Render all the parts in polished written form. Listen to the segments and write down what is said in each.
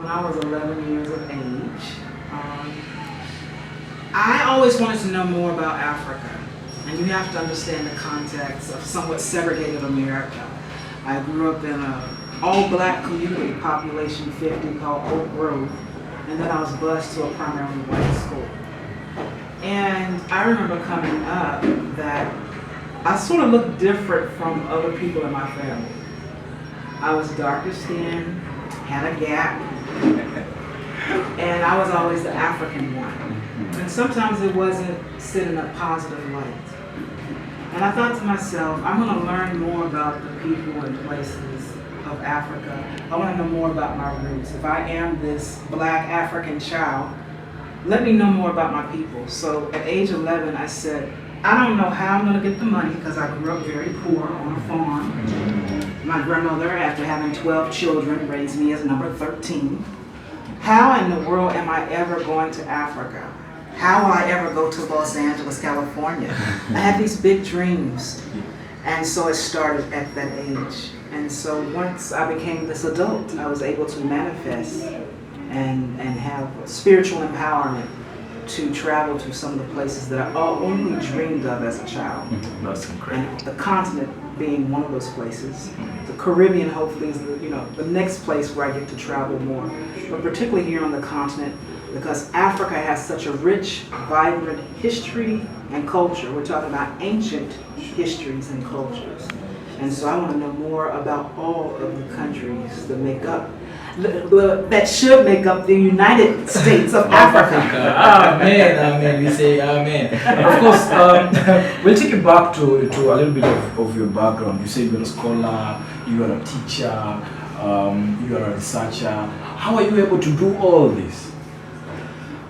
when I was 11 years of age. I always wanted to know more about Africa, and you have to understand the context of somewhat segregated America. I grew up in an all-black community, population 50, called Oak Grove, and then I was bused to a primarily white school. And I remember coming up that I sort of looked different from other people in my family. I was darker skinned, had a gap, and I was always the African one. And sometimes it wasn't seen in a positive light. And I thought to myself, I'm going to learn more about the people and places of Africa. I want to know more about my roots. If I am this black African child, let me know more about my people. So at age 11, I said, I don't know how I'm going to get the money because I grew up very poor on a farm. My grandmother, after having 12 children, raised me as number 13. How in the world am I ever going to Africa? How will I ever go to Los Angeles, California? I had these big dreams. And so it started at that age. And so once I became this adult, I was able to manifest and have spiritual empowerment to travel to some of the places that I only dreamed of as a child. That's incredible. And the continent being one of those places. The Caribbean hopefully is the next place where I get to travel more. But particularly here on the continent, because Africa has such a rich, vibrant history and culture. We're talking about ancient histories and cultures. And so I want to know more about all of the countries that make up that should make up the United States of Africa. Amen, amen. We say amen. Of course, we'll take you back to a little bit of your background. You said you're a scholar, you are a teacher, you are a researcher. How are you able to do all this?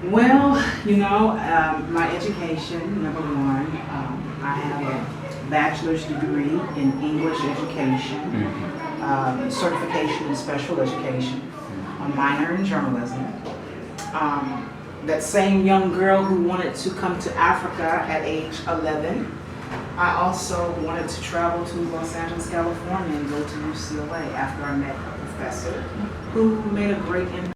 Well, my education, number one, I have a bachelor's degree in English education. Certification in special education, a minor in journalism. That same young girl who wanted to come to Africa at age 11, I also wanted to travel to Los Angeles, California and go to UCLA after I met a professor who made a great impact.